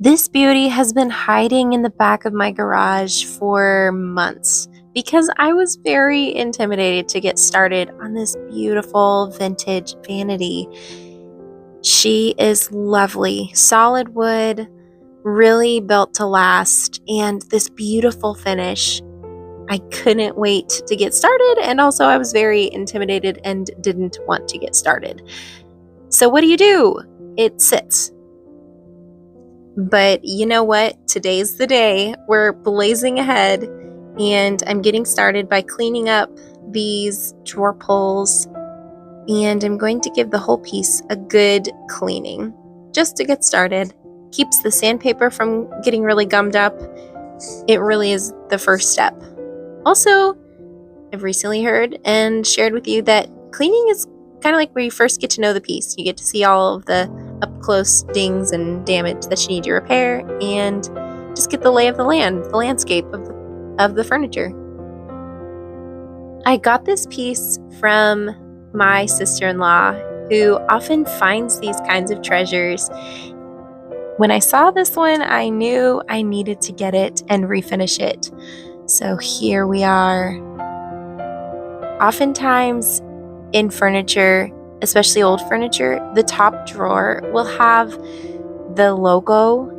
This beauty has been hiding in the back of my garage for months because I was very intimidated to get started on this beautiful vintage vanity. She is lovely, solid wood, really built to last, and this beautiful finish. I couldn't wait to get started, and also I was very intimidated and didn't want to get started. So what do? It sits. But you know what? Today's the day. We're blazing ahead, and I'm getting started by cleaning up these drawer pulls, and I'm going to give the whole piece a good cleaning just to get started. Keeps the sandpaper from getting really gummed up. It really is the first step. Also, I've recently heard and shared with you that cleaning is kind of like where you first get to know the piece. You get to see all of the up close dings and damage that you need to repair, and just get the lay of the land, the landscape of the furniture. I got this piece from my sister-in-law, who often finds these kinds of treasures. When I saw this one, I knew I needed to get it and refinish it. So here we are. Oftentimes in furniture, especially old furniture, the top drawer will have the logo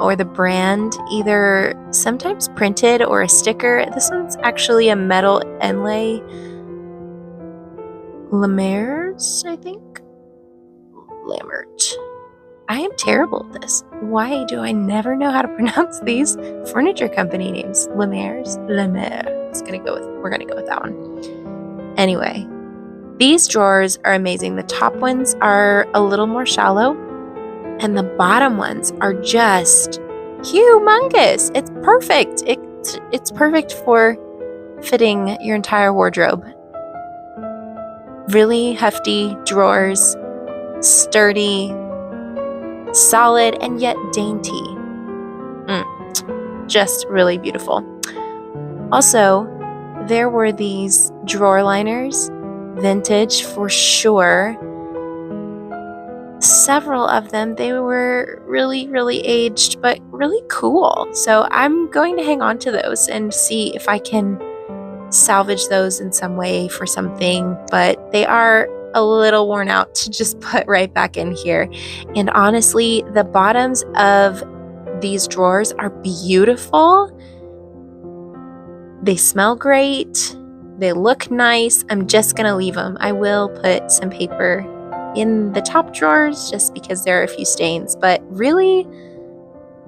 or the brand either sometimes printed or a sticker. This one's actually a metal inlay. Lamers, I think? Lamert. I am terrible at this. Why do I never know how to pronounce these furniture company names? Lamers? Lamer. We're gonna go with that one. Anyway. These drawers are amazing. The top ones are a little more shallow, and the bottom ones are just humongous. It's perfect. It's perfect for fitting your entire wardrobe. Really hefty drawers, sturdy, solid, and yet dainty. Just really beautiful. Also, there were these drawer liners. Vintage for sure. Several of them, they were really aged, but really cool. So I'm going to hang on to those and see if I can salvage those in some way for something, but they are a little worn out to just put right back in here. And honestly, the bottoms of these drawers are beautiful. They smell great. They look nice. I'm just going to leave them. I will put some paper in the top drawers just because there are a few stains, but really,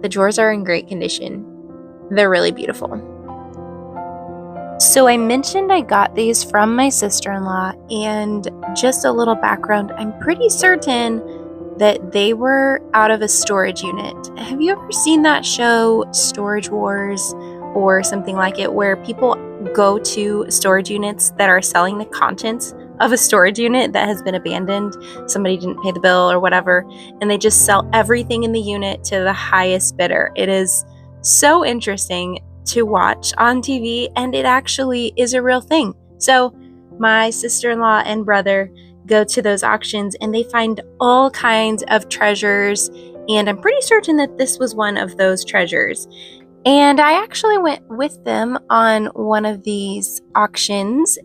the drawers are in great condition. They're really beautiful. So I mentioned I got these from my sister-in-law, and just a little background, I'm pretty certain that they were out of a storage unit. Have you ever seen that show, Storage Wars, or something like it, where people go to storage units that are selling the contents of a storage unit that has been abandoned? Somebody didn't pay the bill or whatever, and they just sell everything in the unit to the highest bidder. It is so interesting to watch on TV, and it actually is a real thing. So my sister-in-law and brother go to those auctions, and they find all kinds of treasures, and I'm pretty certain that this was one of those treasures. And I actually went with them on one of these auctions,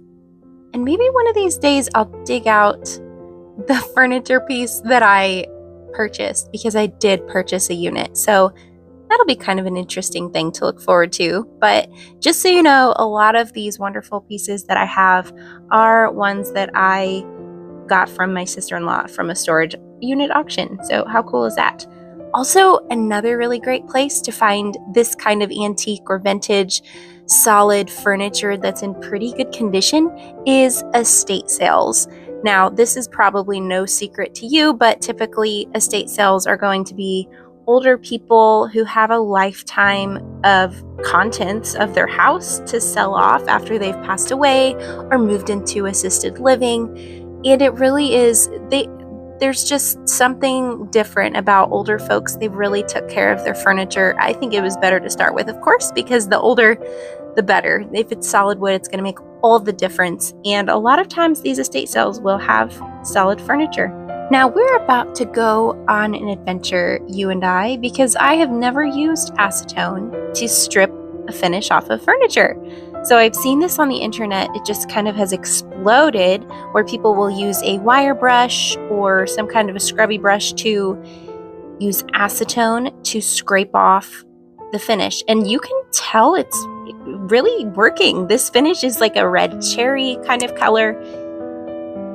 and maybe one of these days I'll dig out the furniture piece that I purchased, because I did purchase a unit. So that'll be kind of an interesting thing to look forward to. But just so you know, a lot of these wonderful pieces that I have are ones that I got from my sister-in-law from a storage unit auction. So how cool is that? Also, another really great place to find this kind of antique or vintage solid furniture that's in pretty good condition is estate sales. Now, this is probably no secret to you, but typically estate sales are going to be older people who have a lifetime of contents of their house to sell off after they've passed away or moved into assisted living. And it really is, there's just something different about older folks. They really took care of their furniture. I think it was better to start with, of course, because the older, the better. If it's solid wood, it's going to make all the difference. And a lot of times these estate sales will have solid furniture. Now we're about to go on an adventure, you and I, because I have never used acetone to strip a finish off of furniture. So I've seen this on the internet. It just kind of has exploded where people will use a wire brush or some kind of a scrubby brush to use acetone to scrape off the finish. And you can tell it's really working. This finish is like a red cherry kind of color.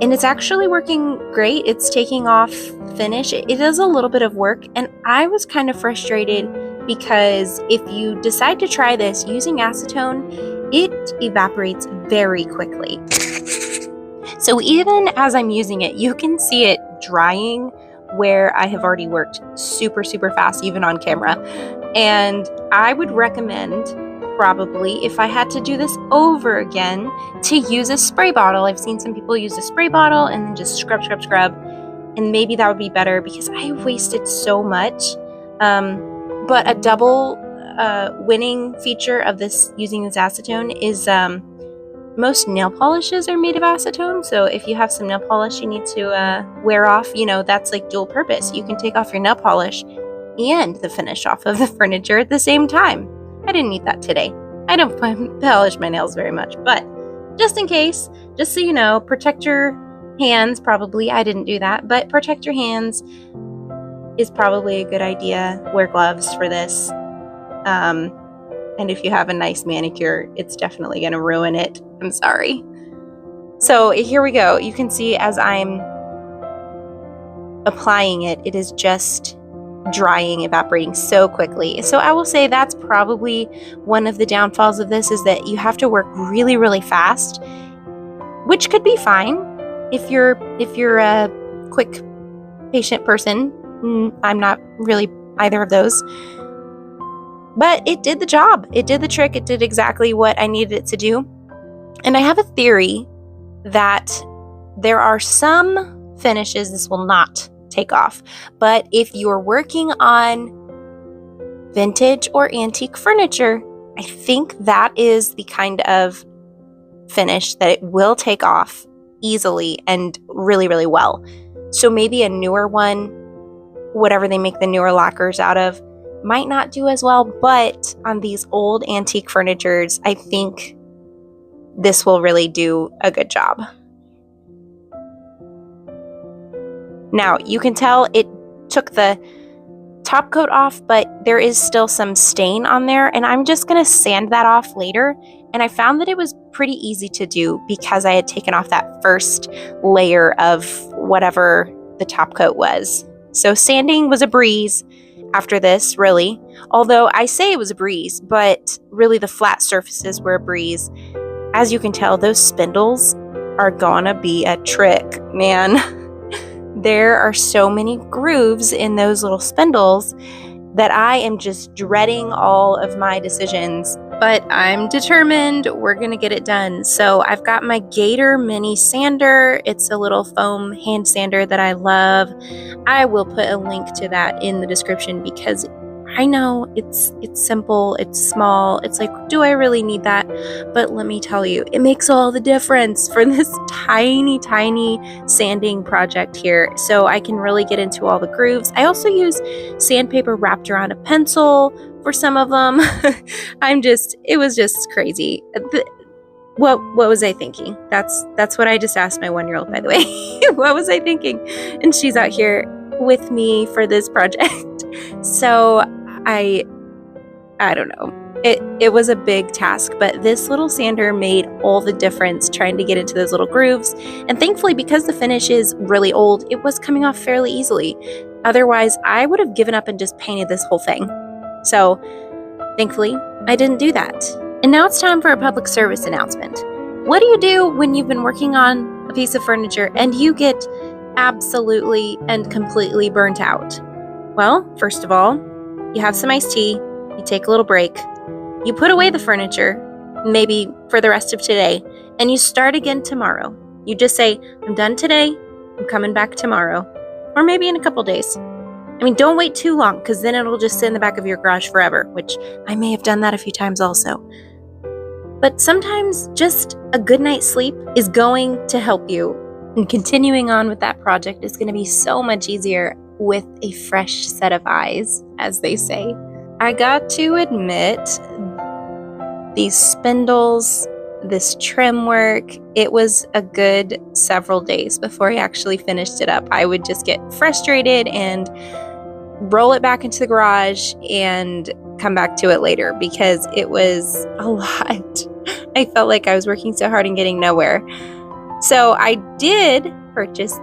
And it's actually working great. It's taking off finish. It is a little bit of work. And I was kind of frustrated because if you decide to try this using acetone, it evaporates very quickly. So even as I'm using it, you can see it drying where I have already worked super, super fast, even on camera. And I would recommend, probably, if I had to do this over again, to use a spray bottle. I've seen some people use a spray bottle and then just scrub, and maybe that would be better because I wasted so much. But a double winning feature of this using this acetone is most nail polishes are made of acetone. So if you have some nail polish you need to wear off, that's like dual purpose. You can take off your nail polish and the finish off of the furniture at the same time. I didn't need that today. I don't polish my nails very much, but just in case, just so you know, protect your hands. Probably, I didn't do that, but protect your hands is probably a good idea. Wear gloves for this. And if you have a nice manicure, it's definitely going to ruin it. I'm sorry. So here we go. You can see as I'm applying it, it is just drying, evaporating so quickly. So I will say that's probably one of the downfalls of this is that you have to work really, really fast, which could be fine if you're a quick, patient person. I'm not really either of those. But it did the job. It did the trick. It did exactly what I needed it to do. And I have a theory that there are some finishes this will not take off. But if you're working on vintage or antique furniture, I think that is the kind of finish that it will take off easily and really, really well. So maybe a newer one, whatever they make the newer lacquers out of, might not do as well, but on these old antique furnitures, I think this will really do a good job. Now, you can tell it took the top coat off, but there is still some stain on there, and I'm just going to sand that off later. And I found that it was pretty easy to do because I had taken off that first layer of whatever the top coat was. So sanding was a breeze after this, really. Although I say it was a breeze, but really the flat surfaces were a breeze. As you can tell, those spindles are gonna be a trick, man. There are so many grooves in those little spindles that I am just dreading all of my decisions. But I'm determined we're gonna get it done. So I've got my Gator mini sander. It's a little foam hand sander that I love. I will put a link to that in the description because I know it's simple, it's small. It's like, do I really need that? But let me tell you, it makes all the difference for this tiny, tiny sanding project here. So I can really get into all the grooves. I also use sandpaper wrapped around a pencil for some of them. It was just crazy. What was I thinking? That's what I just asked my 1-year-old, by the way. What was I thinking? And she's out here with me for this project. So I don't know. It was a big task, but this little sander made all the difference trying to get into those little grooves. And thankfully, because the finish is really old, it was coming off fairly easily. Otherwise, I would have given up and just painted this whole thing. So thankfully, I didn't do that. And now it's time for a public service announcement. What do you do when you've been working on a piece of furniture and you get absolutely and completely burnt out? Well, first of all, you have some iced tea, you take a little break, you put away the furniture, maybe for the rest of today, and you start again tomorrow. You just say, I'm done today, I'm coming back tomorrow, or maybe in a couple days. I mean, don't wait too long because then it'll just sit in the back of your garage forever, which I may have done that a few times also. But sometimes just a good night's sleep is going to help you And continuing on with that project is going to be so much easier with a fresh set of eyes, as they say. I got to admit, these spindles, this trim work, it was a good several days before I actually finished it up. I would just get frustrated and roll it back into the garage and come back to it later because it was a lot. I felt like I was working so hard and getting nowhere. So I did purchase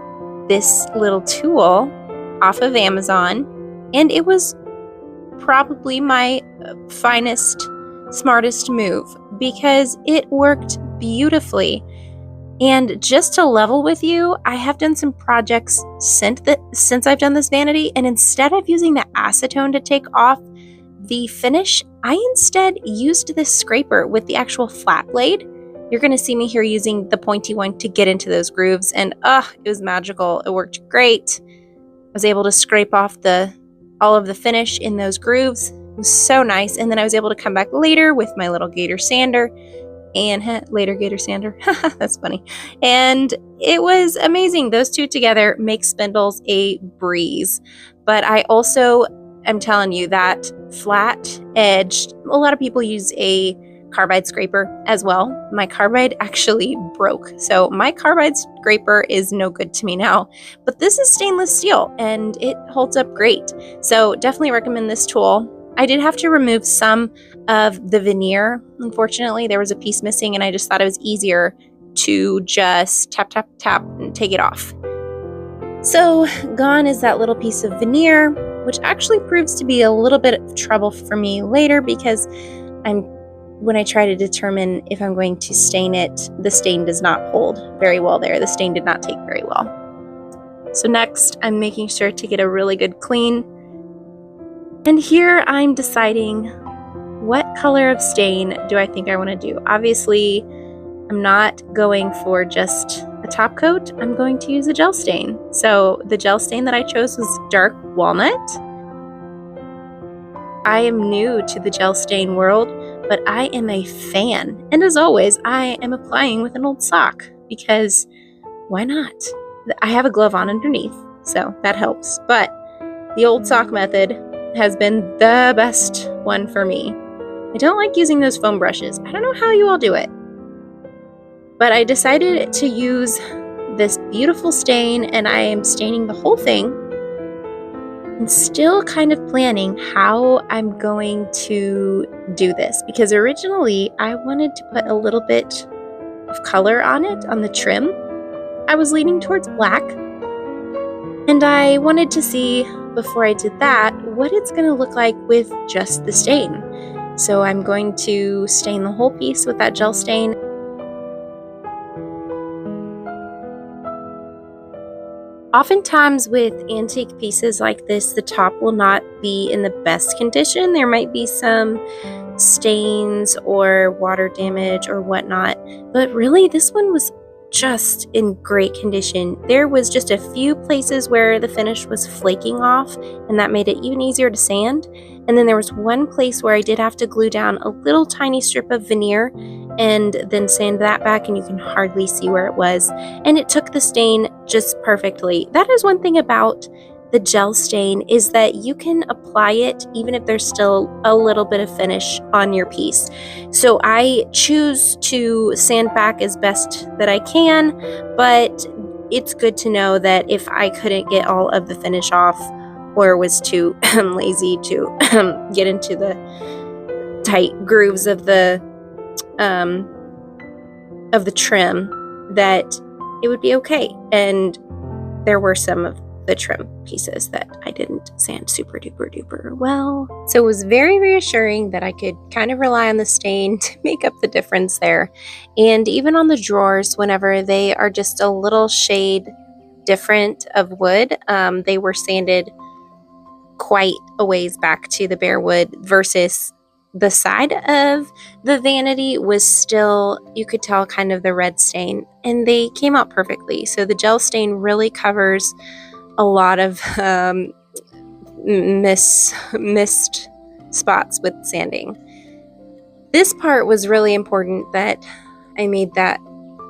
this little tool off of Amazon, and it was probably my finest, smartest move because it worked beautifully. And just to level with you, I have done some projects since I've done this vanity, and instead of using the acetone to take off the finish, I instead used this scraper with the actual flat blade. You're going to see me here using the pointy one to get into those grooves, and it was magical. It worked great. I was able to scrape off all of the finish in those grooves. It was so nice. And then I was able to come back later with my little gator sander and that's funny. And it was amazing. Those two together make spindles a breeze. But I also am telling you that flat edged, a lot of people use a carbide scraper as well. My carbide actually broke, so my carbide scraper is no good to me now, but this is stainless steel and it holds up great. So definitely recommend this tool. I did have to remove some of the veneer. Unfortunately, there was a piece missing, and I just thought it was easier to just tap, tap, tap and take it off. So gone is that little piece of veneer, which actually proves to be a little bit of trouble for me later because when I try to determine if I'm going to stain it, the stain does not hold very well there. The stain did not take very well. So next, I'm making sure to get a really good clean. And here I'm deciding what color of stain do I think I want to do. Obviously, I'm not going for just a top coat. I'm going to use a gel stain. So the gel stain that I chose was dark walnut. I am new to the gel stain world, but I am a fan. And as always, I am applying with an old sock because why not? I have a glove on underneath, so that helps. But the old sock method has been the best one for me. I don't like using those foam brushes. I don't know how you all do it. But I decided to use this beautiful stain, and I am staining the whole thing and still kind of planning how I'm going to do this, because originally I wanted to put a little bit of color on it, on the trim. I was leaning towards black, and I wanted to see, before I did that, what it's going to look like with just the stain. So I'm going to stain the whole piece with that gel stain. Oftentimes with antique pieces like this, the top will not be in the best condition. There might be some stains or water damage or whatnot, but really this one was just in great condition. There was just a few places where the finish was flaking off, and that made it even easier to sand. And then there was one place where I did have to glue down a little tiny strip of veneer and then sand that back, and you can hardly see where it was. And it took the stain just perfectly. That is one thing about the gel stain, is that you can apply it even if there's still a little bit of finish on your piece. So I choose to sand back as best that I can, but it's good to know that if I couldn't get all of the finish off or was too lazy to get into the tight grooves of the trim, that it would be okay. And there were some of the trim pieces that I didn't sand super duper duper well. So it was very reassuring that I could kind of rely on the stain to make up the difference there. And even on the drawers, whenever they are just a little shade different of wood, they were sanded quite a ways back to the bare wood, versus the side of the vanity was still, you could tell, kind of the red stain, and they came out perfectly. So the gel stain really covers a lot of missed spots with sanding. This part was really important that I made that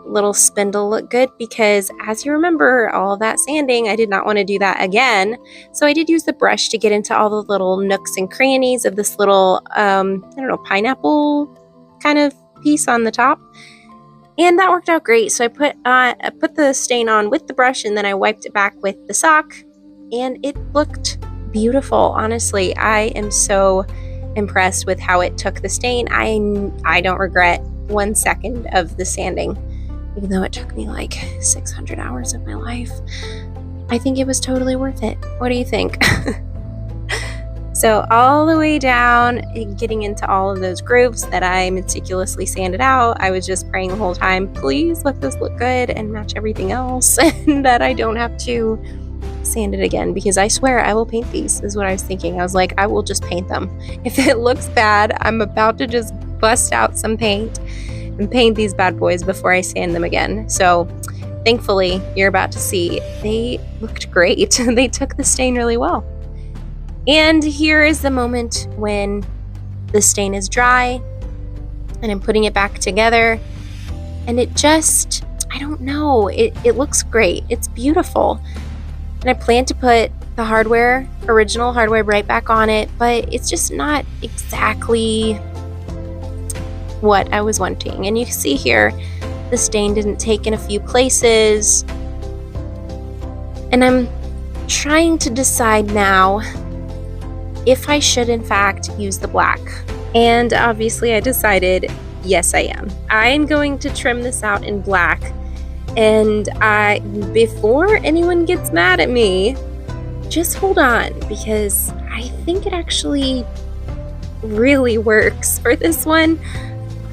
little spindle look good because, as you remember, all of that sanding, I did not want to do that again. So I did use the brush to get into all the little nooks and crannies of this little, I don't know, pineapple kind of piece on the top. And that worked out great. So I put the stain on with the brush, and then I wiped it back with the sock, and it looked beautiful. Honestly, I am so impressed with how it took the stain. I don't regret 1 second of the sanding, even though it took me like 600 hours of my life. I think it was totally worth it. What do you think? So all the way down, getting into all of those grooves that I meticulously sanded out, I was just praying the whole time, please let this look good and match everything else, and that I don't have to sand it again, because I swear I will paint these, is what I was thinking. I was like, I will just paint them. If it looks bad, I'm about to just bust out some paint and paint these bad boys before I sand them again. So thankfully, you're about to see, they looked great. They took the stain really well. And here is the moment when the stain is dry and I'm putting it back together, and it just, I don't know, it looks great. It's beautiful. And I plan to put the original hardware right back on it, but it's just not exactly what I was wanting. And you can see here, the stain didn't take in a few places. And I'm trying to decide now if I should in fact use the black. And obviously I decided, yes I am. I'm going to trim this out in black. And before anyone gets mad at me, just hold on, because I think it actually really works for this one.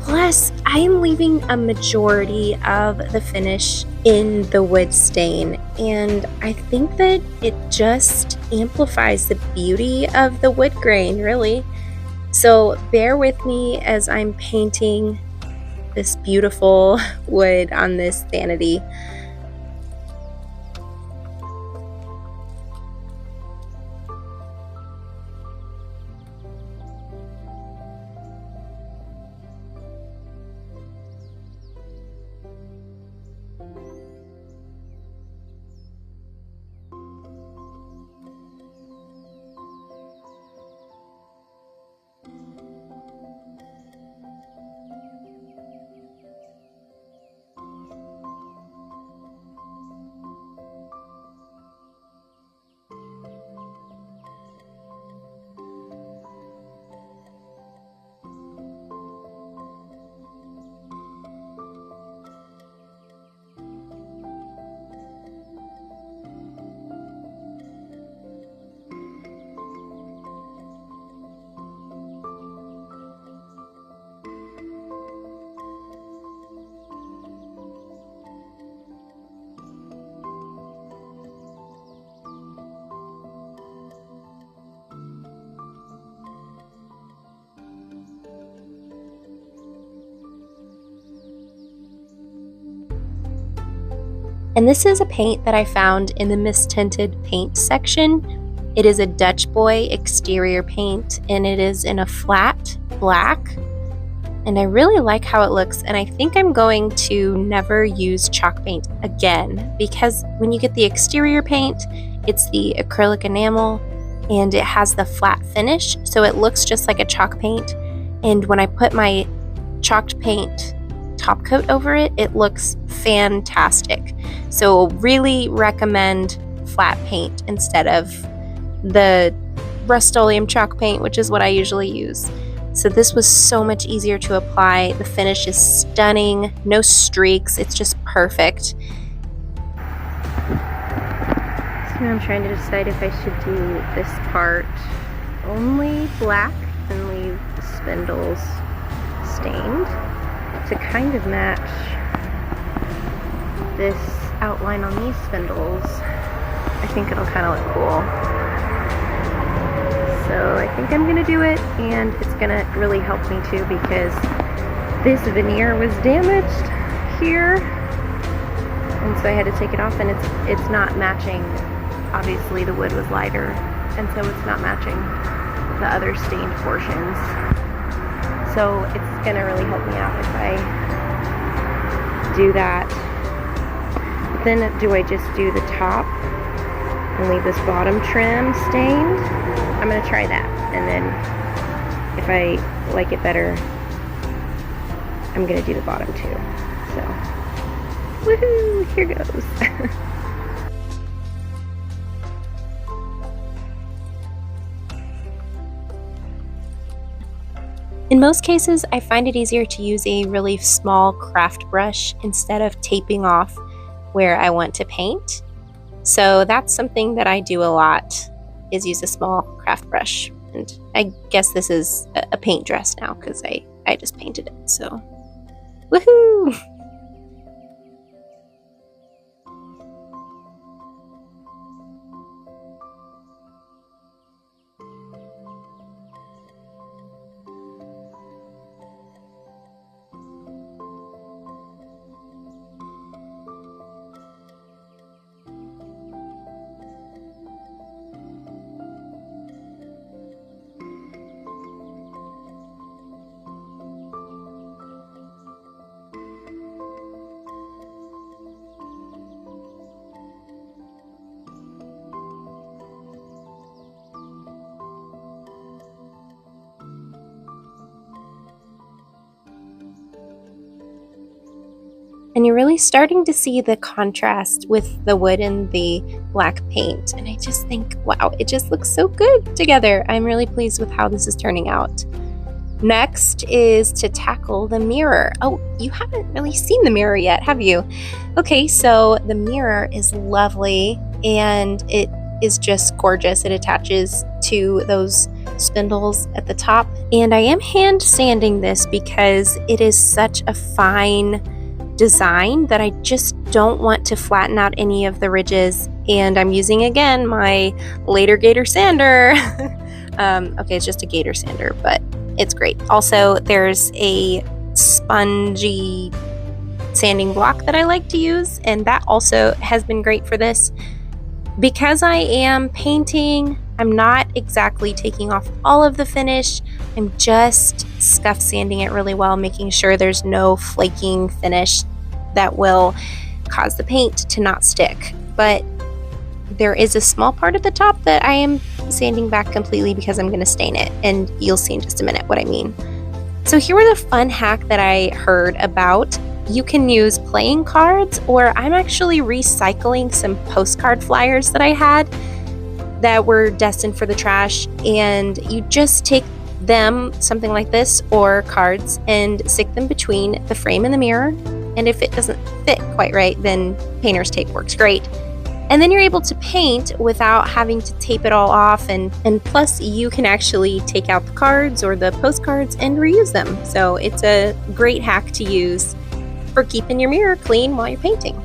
Plus, I am leaving a majority of the finish in the wood stain, and I think that it just amplifies the beauty of the wood grain, really. So bear with me as I'm painting this beautiful wood on this vanity. And this is a paint that I found in the mist-tinted paint section. It is a Dutch Boy exterior paint, and it is in a flat black. And I really like how it looks, and I think I'm going to never use chalk paint again, because when you get the exterior paint, it's the acrylic enamel, and it has the flat finish, so it looks just like a chalk paint. And when I put my chalked paint top coat over it, it looks fantastic. So really recommend flat paint instead of the Rust-Oleum chalk paint, which is what I usually use. So this was so much easier to apply. The finish is stunning, no streaks, it's just perfect. So now I'm trying to decide if I should do this part only black and leave the spindles stained to kind of match this outline on these spindles. I think it'll kind of look cool. So I think I'm gonna do it, and it's gonna really help me too, because this veneer was damaged here, and so I had to take it off, and it's not matching. Obviously the wood was lighter, and so it's not matching the other stained portions. So it's gonna really help me out if I do that. But then do I just do the top and leave this bottom trim stained? I'm gonna try that, and then if I like it better, I'm gonna do the bottom too. So, woohoo, here goes. In most cases, I find it easier to use a really small craft brush instead of taping off where I want to paint. So that's something that I do a lot, is use a small craft brush. And I guess this is a paint dress now because I just painted it, so woohoo! And you're really starting to see the contrast with the wood and the black paint. And I just think, wow, it just looks so good together. I'm really pleased with how this is turning out. Next is to tackle the mirror. Oh, you haven't really seen the mirror yet, have you? Okay, so the mirror is lovely and it is just gorgeous. It attaches to those spindles at the top. And I am hand sanding this because it is such a fine design that I just don't want to flatten out any of the ridges, and I'm using again my Later Gator sander. Okay, it's just a Gator sander, but it's great. Also, there's a spongy sanding block that I like to use, and that also has been great for this. Because I am painting, I'm not exactly taking off all of the finish. I'm just scuff sanding it really well, making sure there's no flaking finish that will cause the paint to not stick. But there is a small part at the top that I am sanding back completely because I'm going to stain it, and you'll see in just a minute what I mean. So here was a fun hack that I heard about. You can use playing cards, or I'm actually recycling some postcard flyers that I had that were destined for the trash, and you just take them, something like this, or cards, and stick them between the frame and the mirror. And if it doesn't fit quite right, then painter's tape works great. And then you're able to paint without having to tape it all off, and plus you can actually take out the cards or the postcards and reuse them. So it's a great hack to use for keeping your mirror clean while you're painting.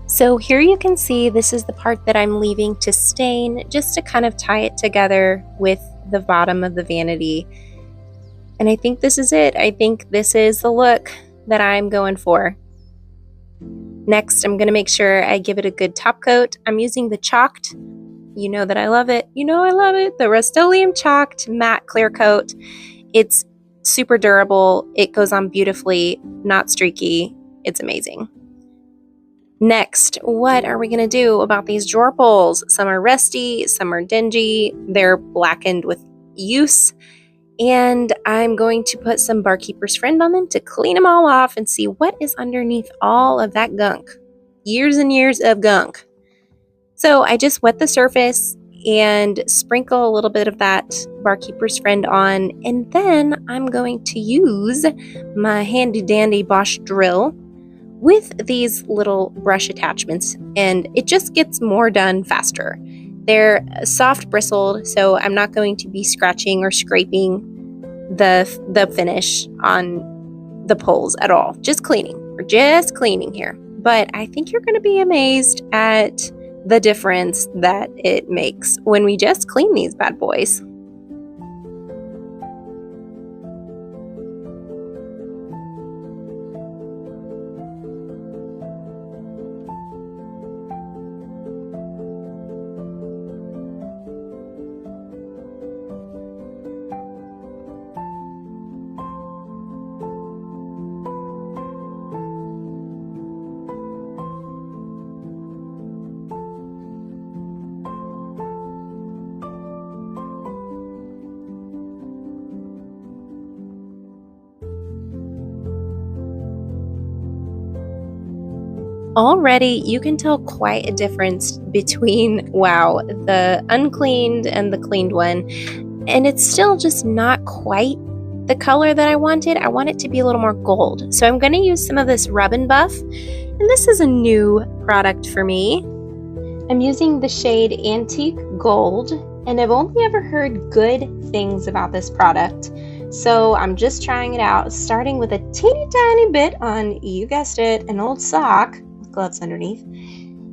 So here you can see this is the part that I'm leaving to stain, just to kind of tie it together with the bottom of the vanity. And I think this is it. I think this is the look that I'm going for. Next, I'm going to make sure I give it a good top coat. I'm using the chalked. You know that I love it. You know I love it. The Rust-Oleum chalked matte clear coat. It's super durable. It goes on beautifully, not streaky. It's amazing. Next, what are we going to do about these drawer pulls? Some are rusty, some are dingy, they're blackened with use, and I'm going to put some Barkeeper's Friend on them to clean them all off and see what is underneath all of that gunk. Years and years of gunk. So I just wet the surface and sprinkle a little bit of that Barkeeper's Friend on, and then I'm going to use my handy dandy Bosch drill with these little brush attachments, and it just gets more done faster. They're soft bristled, so I'm not going to be scratching or scraping the finish on the poles at all. Just cleaning. We're just cleaning here. But I think you're going to be amazed at the difference that it makes when we just clean these bad boys. Already, you can tell quite a difference between, wow, the uncleaned and the cleaned one. And it's still just not quite the color that I wanted. I want it to be a little more gold. So I'm going to use some of this Rub and Buff. And this is a new product for me. I'm using the shade Antique Gold, and I've only ever heard good things about this product. So I'm just trying it out, starting with a teeny tiny bit on, you guessed it, an old sock with gloves underneath,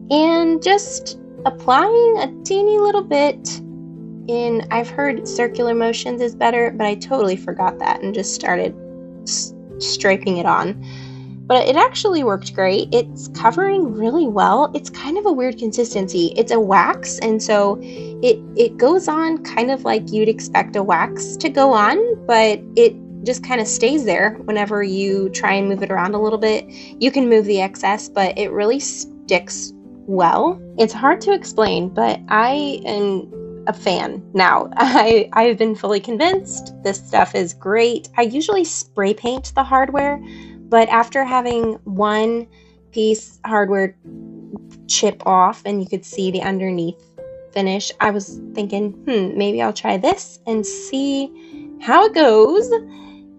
and just applying a teeny little bit in, I've heard circular motions is better, but I totally forgot that and just started striping it on. But it actually worked great. It's covering really well. It's kind of a weird consistency. It's a wax, and so it goes on kind of like you'd expect a wax to go on, but it just kind of stays there whenever you try and move it around a little bit. You can move the excess, but it really sticks well. It's hard to explain, but I am a fan now. I've been fully convinced. This stuff is great. I usually spray paint the hardware, but after having one piece hardware chip off and you could see the underneath finish, I was thinking, maybe I'll try this and see how it goes.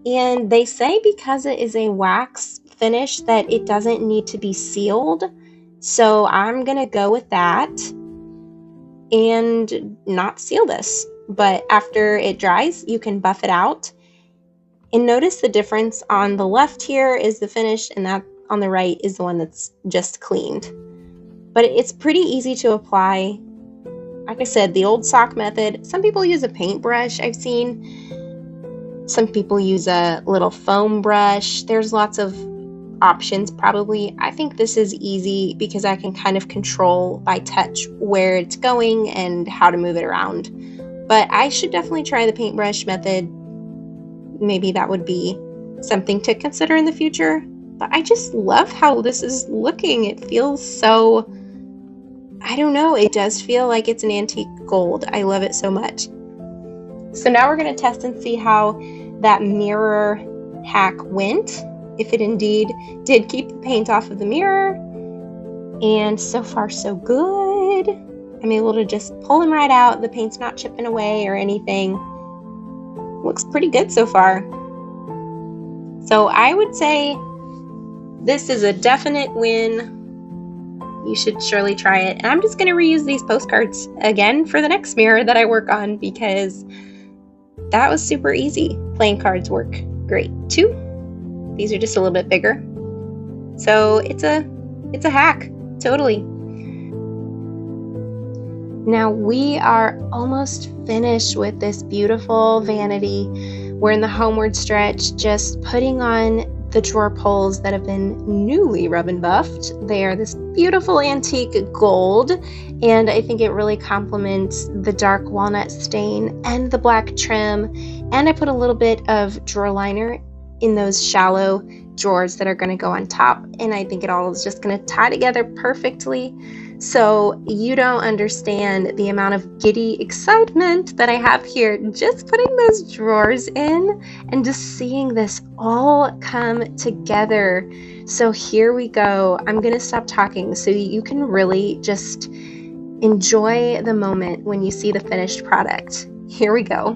And they say because it is a wax finish that it doesn't need to be sealed. So I'm going to go with that and not seal this. But after it dries, you can buff it out. And notice the difference. On the left here is the finish, and that on the right is the one that's just cleaned. But it's pretty easy to apply. Like I said, the old sock method. Some people use a paintbrush, I've seen. Some people use a little foam brush. There's lots of options probably. I think this is easy because I can kind of control by touch where it's going and how to move it around. But I should definitely try the paintbrush method. Maybe that would be something to consider in the future. But I just love how this is looking. It feels so, I don't know, it does feel like it's an antique gold. I love it so much. So now we're going to test and see how that mirror hack went. If it indeed did keep the paint off of the mirror. And so far so good. I'm able to just pull them right out. The paint's not chipping away or anything. Looks pretty good so far. So I would say this is a definite win. You should surely try it. And I'm just going to reuse these postcards again for the next mirror that I work on because that was super easy. Playing cards work great too. These are just a little bit bigger. So it's a hack, totally. Now we are almost finished with this beautiful vanity. We're in the homeward stretch, just putting on the drawer pulls that have been newly rub and buffed. They are this beautiful antique gold, and I think it really complements the dark walnut stain and the black trim. And I put a little bit of drawer liner in those shallow drawers that are going to go on top, and I think it all is just going to tie together perfectly. So you don't understand the amount of giddy excitement that I have here just putting those drawers in and just seeing this all come together. So here we go. I'm going to stop talking so you can really just enjoy the moment when you see the finished product. Here we go.